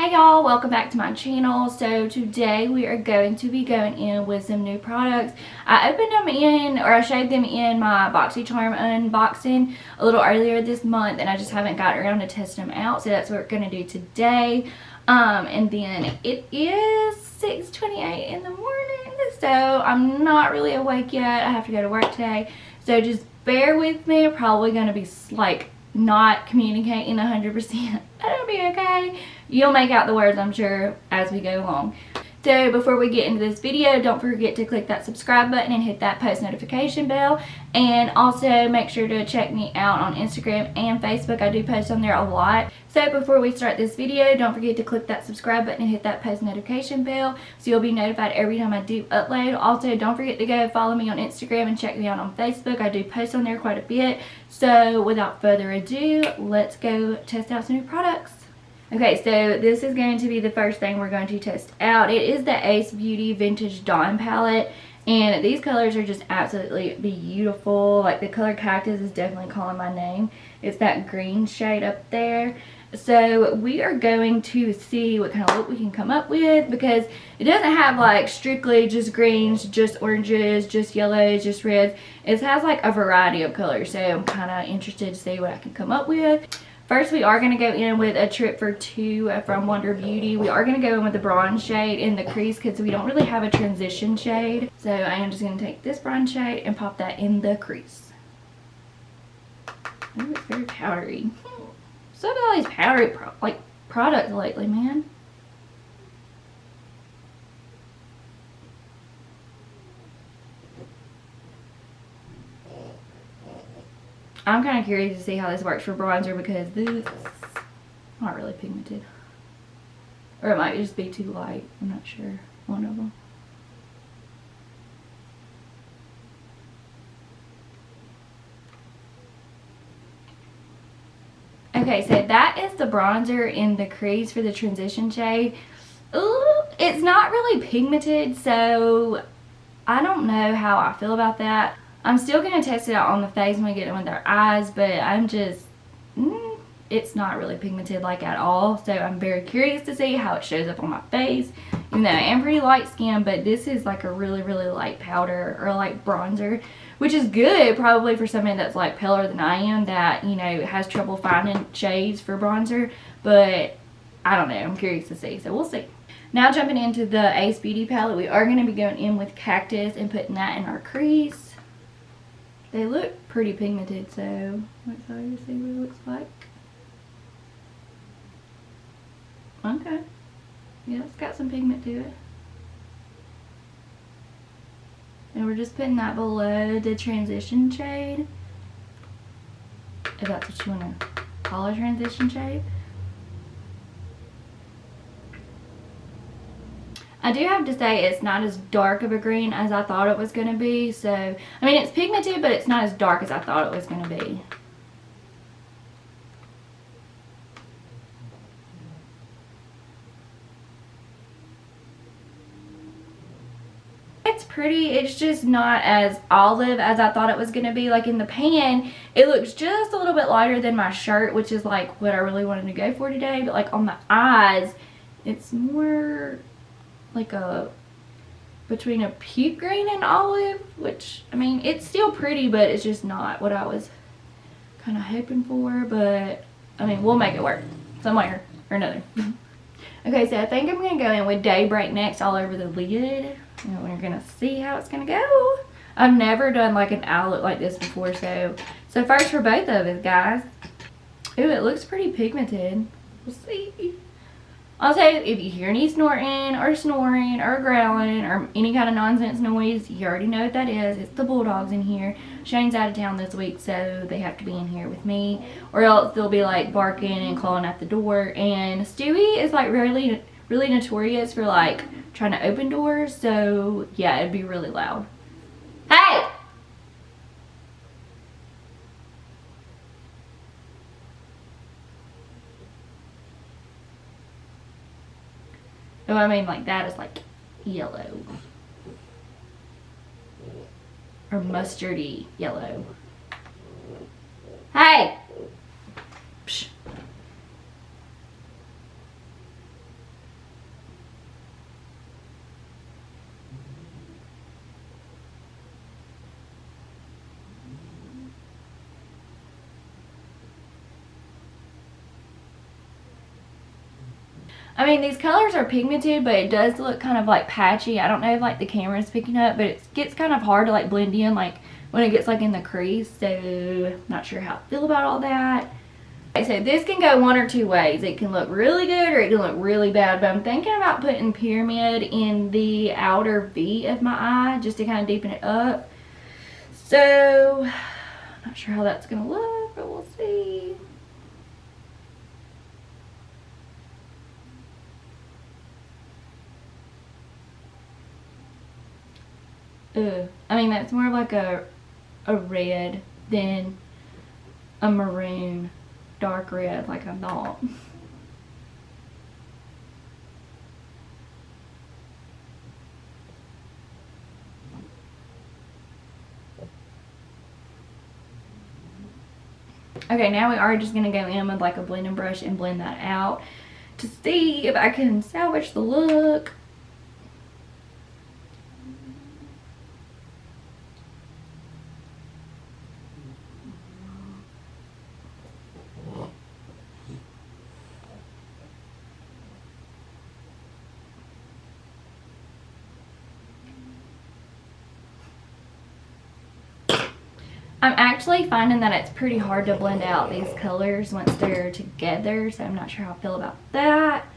Hey y'all, welcome back to my channel. So today we are going to be going in with some new products. I opened them in, or I showed them in my BOXYCHARM unboxing a little earlier this month, and I just haven't got around to testing them out. So that's what we're going to do today. And then it is 6:28 in the morning, so I'm not really awake yet. I have to go to work today. So just bear with me. I'm probably going to be like not communicating 100%. That'll be okay. You'll make out the words, I'm sure, as we go along. So before we get into this video, don't forget to click that subscribe button and hit that post notification bell. And also make sure to check me out on Instagram and Facebook. I do post on there a lot. So before we start this video, don't forget to click that subscribe button and hit that post notification bell so you'll be notified every time I do upload. Also, don't forget to go follow me on Instagram and check me out on Facebook. I do post on there quite a bit. So without further ado, let's go test out some new products. Okay, so this is going to be the first thing we're going to test out. It is the Ace Beauty Vintage Dawn Palette, and these colors are just absolutely beautiful. Like the color Cactus is definitely calling my name. It's that green shade up there. So we are going to see what kind of look we can come up with, because it doesn't have like strictly just greens, just oranges, just yellows, just reds. It has like a variety of colors, so I'm kind of interested to see what I can come up with. First, we are going to go in with a Trip for Two from Wonder Beauty. We are going to go in with the bronze shade in the crease because we don't really have a transition shade. So I am just going to take this bronze shade and pop that in the crease. Ooh, it's very powdery. So about all these powdery products lately, man. I'm kind of curious to see how this works for bronzer, because this is not really pigmented. Or it might just be too light. I'm not sure. One of them. Okay, so that is the bronzer in the crease for the transition shade. Ooh, it's not really pigmented, so I don't know how I feel about that. I'm still going to test it out on the face when we get it with our eyes, but I'm just, it's not really pigmented like at all. So I'm very curious to see how it shows up on my face. Even though I am pretty light skinned, but this is like a really, really light powder or like bronzer, which is good probably for somebody that's like paler than I am, that, you know, has trouble finding shades for bronzer. But I don't know. I'm curious to see. So we'll see. Now jumping into the Ace Beauty palette, we are going to be going in with Cactus and putting that in our crease. They look pretty pigmented, so let's see what it looks like. Okay. Yeah, it's got some pigment to it. And we're just putting that below the transition shade, if that's what you want to call a transition shade. I do have to say it's not as dark of a green as I thought it was going to be. So, I mean, it's pigmented, but it's not as dark as I thought it was going to be. It's pretty. It's just not as olive as I thought it was going to be. Like in the pan, it looks just a little bit lighter than my shirt, which is like what I really wanted to go for today. But like on the eyes, it's more like a between a puke green and olive, which, I mean, it's still pretty, but it's just not what I was kind of hoping for. But I mean, we'll make it work some way or another. Okay, so I think I'm gonna go in with Daybreak next all over the lid, and we're gonna see how it's gonna go. I've never done like an eye look like this before, so first for both of us, guys. Ooh, it looks pretty pigmented. We'll see. Also, if you hear any snorting or snoring or growling or any kind of nonsense noise, you already know what that is. It's the bulldogs in here. Shane's out of town this week, so they have to be in here with me, or else they'll be like barking and clawing at the door. And Stewie is like really notorious for like trying to open doors, so yeah, it'd be really loud. Hey! Oh, I mean, like that is like yellow. Or mustardy yellow. Hey! Psh. I mean, these colors are pigmented, but it does look kind of like patchy. I don't know if like the camera's picking up, but it gets kind of hard to like blend in like when it gets like in the crease. So not sure how I feel about all that. Okay, so this can go one or two ways. It can look really good or it can look really bad, but I'm thinking about putting Pyramid in the outer V of my eye just to kind of deepen it up. So not sure how that's gonna look, but we'll see. Ugh. I mean, that's more like a red than a maroon, dark red like I thought. Okay, now we are just gonna go in with like a blending brush and blend that out to see if I can salvage the look. I'm actually finding that it's pretty hard to blend out these colors once they're together, so I'm not sure how I feel about that.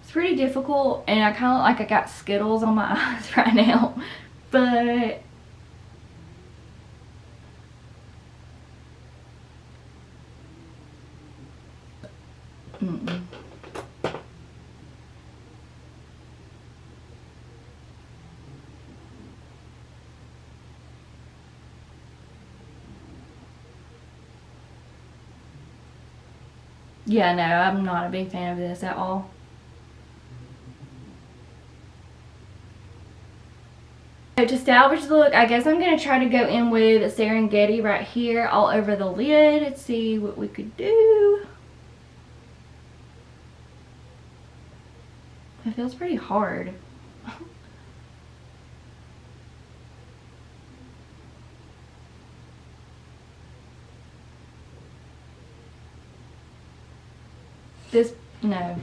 It's pretty difficult, and I kind of look like I got Skittles on my eyes right now, but yeah, no, I'm not a big fan of this at all. So to salvage the look, I guess I'm going to try to go in with Serengeti right here all over the lid and see what we could do. It feels pretty hard. This, no.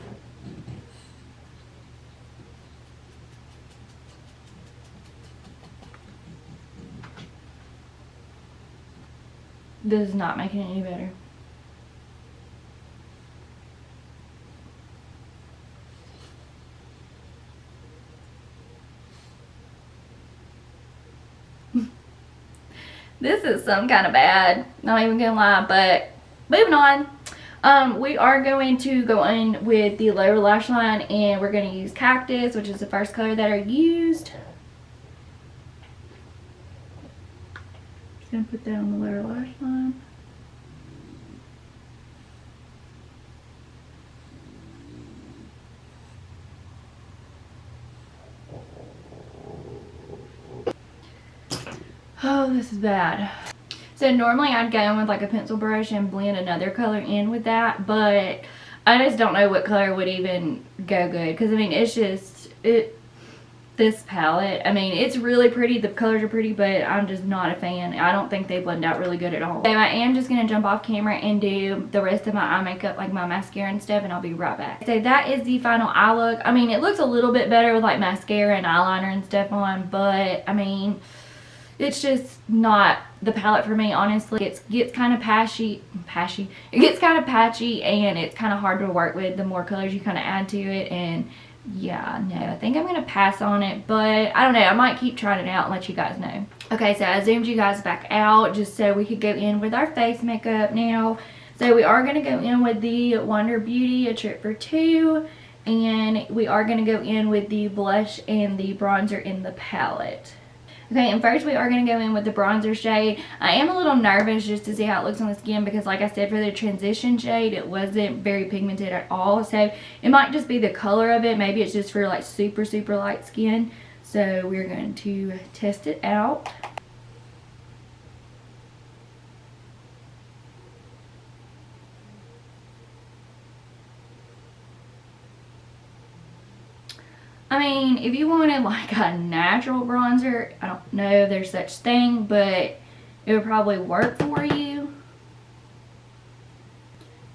This is not making it any better. This is some kind of bad, not even gonna lie, but moving on. We are going to go in with the lower lash line, and we're going to use Cactus, which is the first color that I used. Just going to put that on the lower lash line. Oh, this is bad. So normally I'd go in with like a pencil brush and blend another color in with that, but I just don't know what color would even go good, because I mean it's just this palette, I mean it's really pretty, the colors are pretty, but I'm just not a fan. I don't think they blend out really good at all. So I am just going to jump off camera and do the rest of my eye makeup, like my mascara and stuff, and I'll be right back. So that is the final eye look. I mean it looks a little bit better with like mascara and eyeliner and stuff on, but I mean it's just not the palette for me, honestly. It gets kind of patchy. It gets kind of patchy, and it's kind of hard to work with the more colors you kind of add to it. And yeah, no, I think I'm going to pass on it, but I don't know. I might keep trying it out and let you guys know. Okay, so I zoomed you guys back out just so we could go in with our face makeup now. So we are going to go in with the Wonder Beauty A Trip for Two, and we are going to go in with the blush and the bronzer in the palette. Okay, and first we are going to go in with the bronzer shade. I am a little nervous just to see how it looks on the skin, because like I said, for the transition shade, it wasn't very pigmented at all. So it might just be the color of it. Maybe it's just for like super, super light skin. So we're going to test it out. I mean, if you wanted like a natural bronzer, I don't know if there's such thing, but it would probably work for you.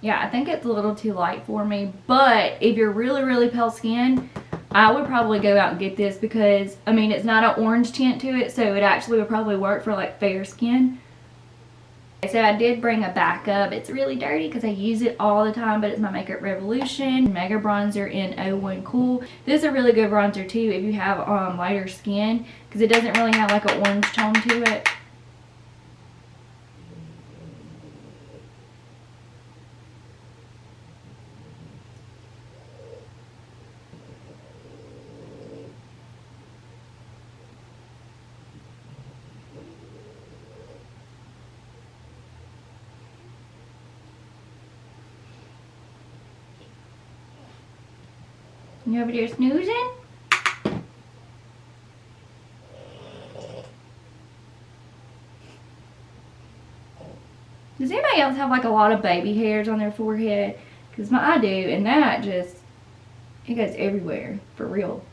Yeah, I think it's a little too light for me. But if you're really, really pale skin, I would probably go out and get this because, I mean, it's not an orange tint to it, so it actually would probably work for like fair skin. So I did bring a backup. It's really dirty because I use it all the time, but it's my Makeup Revolution Mega Bronzer in 01 Cool. This is a really good bronzer too if you have lighter skin because it doesn't really have like an orange tone to it. You over there snoozing? Does anybody else have like a lot of baby hairs on their forehead? Because I do, and that just, it goes everywhere, for real.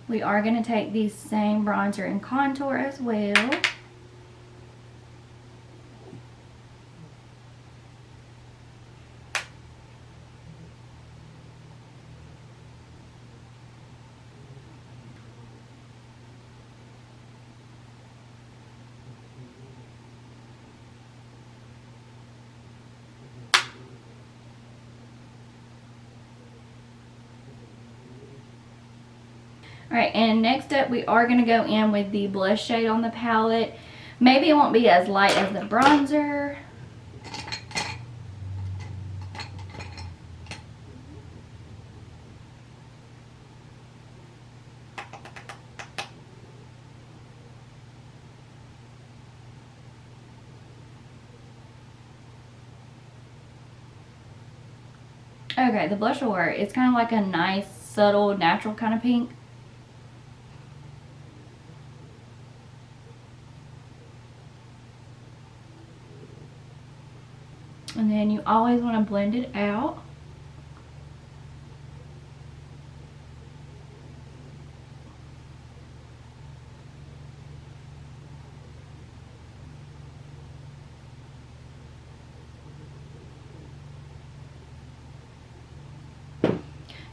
We are going to take the same bronzer and contour as well. Alright, and next up we are going to go in with the blush shade on the palette. Maybe it won't be as light as the bronzer. Okay, the blush will work. It's kind of like a nice, subtle, natural kind of pink. And then you always want to blend it out.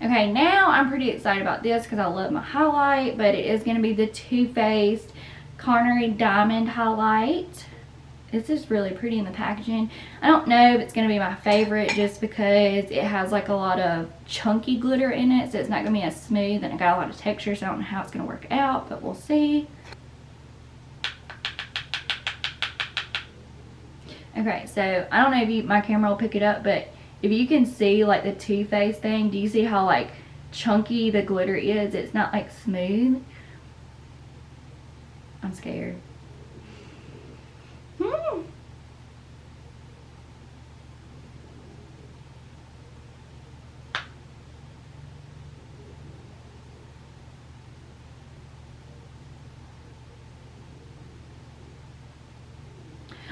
Okay, now I'm pretty excited about this because I love my highlight, but it is going to be the Too Faced Canary Diamond Highlight. This is really pretty in the packaging. I don't know if it's going to be my favorite just because it has like a lot of chunky glitter in it, so it's not going to be as smooth, and it got a lot of texture, so I don't know how it's going to work out, but we'll see. Okay, so I don't know if my camera will pick it up, but if you can see like the Too Faced thing, do you see how like chunky the glitter is? It's not like smooth. I'm scared.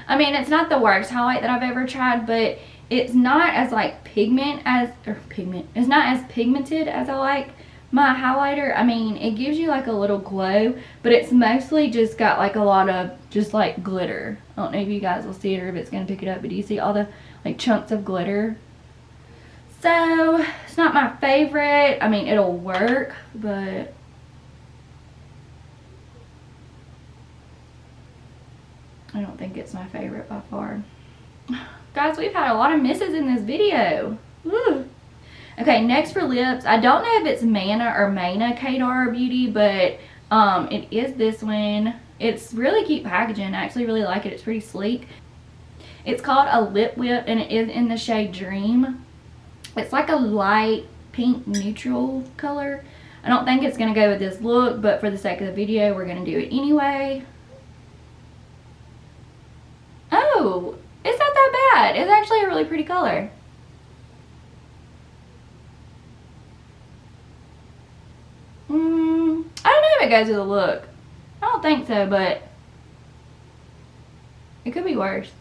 I mean, it's not the worst highlight that I've ever tried, but it's not as like it's not as pigmented as I like my highlighter. I mean, it gives you like a little glow, but it's mostly just got like a lot of just like glitter. I don't know if you guys will see it or if it's gonna pick it up, but do you see all the like chunks of glitter? So it's not my favorite. I mean, it'll work, but I don't think it's my favorite by far. Guys, we've had a lot of misses in this video. Woo. Okay, next for lips. I don't know if it's Manna or Kadar Beauty, but it is this one. It's really cute packaging. I actually really like it. It's pretty sleek. It's called a Lip Whip, and it is in the shade Dream. It's like a light pink neutral color. I don't think it's going to go with this look, but for the sake of the video, we're going to do it anyway. Oh, it's not that bad. It's actually a really pretty color. I don't know if it goes with the look. I don't think so, but It could be worse.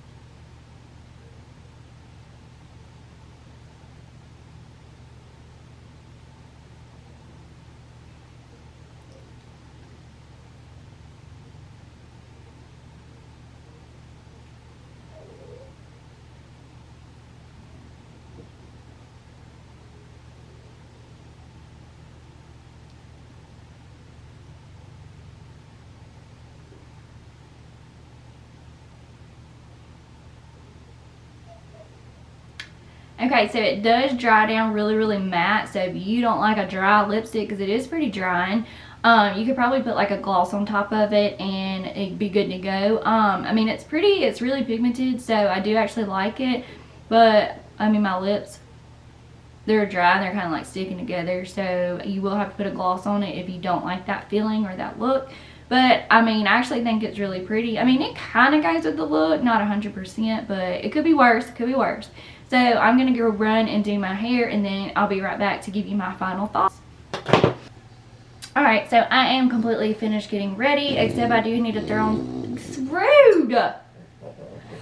Okay, so it does dry down really matte. So if you don't like a dry lipstick, because it is pretty drying, you could probably put like a gloss on top of it and it'd be good to go. I mean, it's really pigmented, so I do actually like it. But I mean, my lips, they're dry and they're kind of like sticking together, so you will have to put a gloss on it if you don't like that feeling or that look. But I mean, I actually think it's really pretty. I mean, it kind of goes with the look, not 100%, but it could be worse. It could be worse. So I'm gonna go run and do my hair, and then I'll be right back to give you my final thoughts. Alright, so I am completely finished getting ready, except I do need to throw on,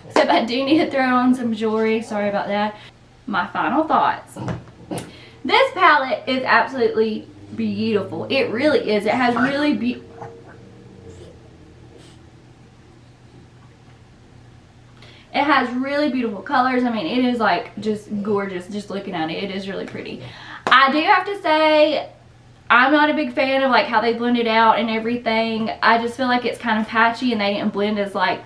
except I do need to throw on some jewelry. Sorry about that. My final thoughts. This palette is absolutely beautiful. It really is. It has really It has really beautiful colors. I mean, it is like just gorgeous just looking at it. It is really pretty. I do have to say, I'm not a big fan of like how they blend it out and everything. I just feel like it's kind of patchy and they didn't blend as like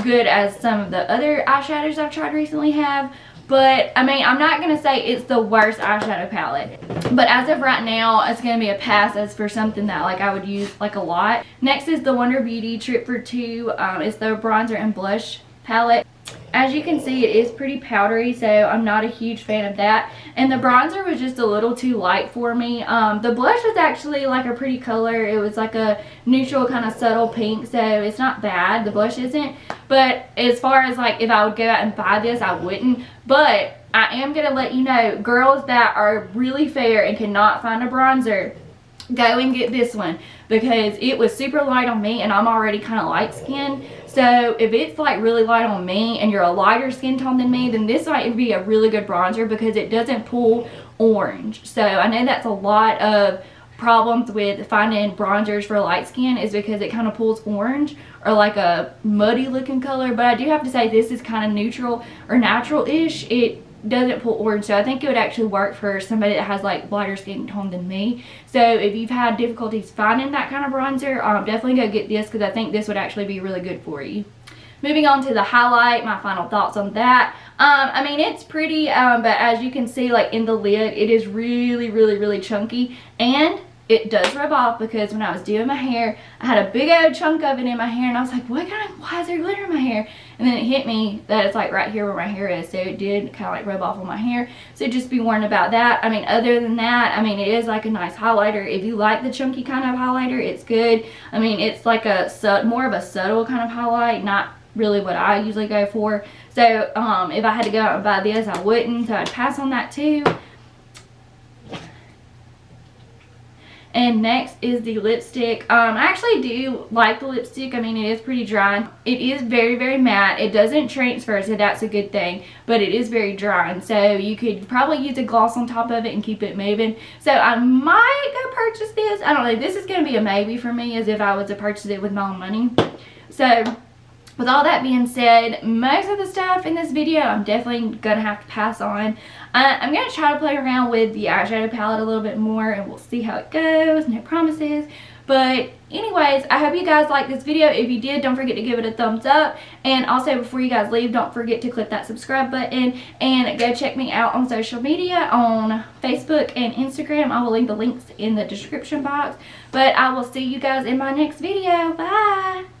good as some of the other eyeshadows I've tried recently have. But I mean, I'm not going to say it's the worst eyeshadow palette. But as of right now, it's going to be a pass as for something that like I would use like a lot. Next is the Wonder Beauty Trip for Two. It's the bronzer and blush palette. As you can see, it is pretty powdery, so I'm not a huge fan of that. And the bronzer was just a little too light for me. The blush is actually like a pretty color. It was like a neutral kind of subtle pink, so it's not bad. The blush isn't. But as far as like if I would go out and buy this, I wouldn't. But I am going to let you know, girls that are really fair and cannot find a bronzer, go and get this one, because it was super light on me and I'm already kind of light skinned. So if it's like really light on me and you're a lighter skin tone than me, then this might be a really good bronzer because it doesn't pull orange. So I know that's a lot of problems with finding bronzers for light skin, is because it kind of pulls orange or like a muddy looking color. But I do have to say, this is kind of neutral or natural-ish. It doesn't pull orange, so I think it would actually work for somebody that has like lighter skin tone than me. So if you've had difficulties finding that kind of bronzer, definitely go get this, because I think this would actually be really good for you. Moving on to the highlight, my final thoughts on that. I mean, it's pretty, but as you can see, like in the lid, it is really chunky, and it does rub off, because when I was doing my hair, I had a big old chunk of it in my hair, and I was like, why is there glitter in my hair? And then it hit me that it's like right here where my hair is, so it did kind of like rub off on my hair. So just be warned about that. I mean, other than that, I mean, it is like a nice highlighter. If you like the chunky kind of highlighter, it's good. I mean, it's like a more of a subtle kind of highlight, not really what I usually go for. So if I had to go out and buy this, I wouldn't, so I'd pass on that too. And next is the lipstick. I actually do like the lipstick. I mean, it is pretty dry. It is very matte. It doesn't transfer, so that's a good thing. But it is very dry, and so you could probably use a gloss on top of it and keep it moving. So I might go purchase this. I don't know. This is going to be a maybe for me, as if I was to purchase it with my own money. So with all that being said, most of the stuff in this video I'm definitely going to have to pass on. I'm going to try to play around with the eyeshadow palette a little bit more, and we'll see how it goes. No promises. But anyways, I hope you guys liked this video. If you did, don't forget to give it a thumbs up. And also, before you guys leave, don't forget to click that subscribe button and go check me out on social media, on Facebook and Instagram. I will leave the links in the description box. But I will see you guys in my next video. Bye!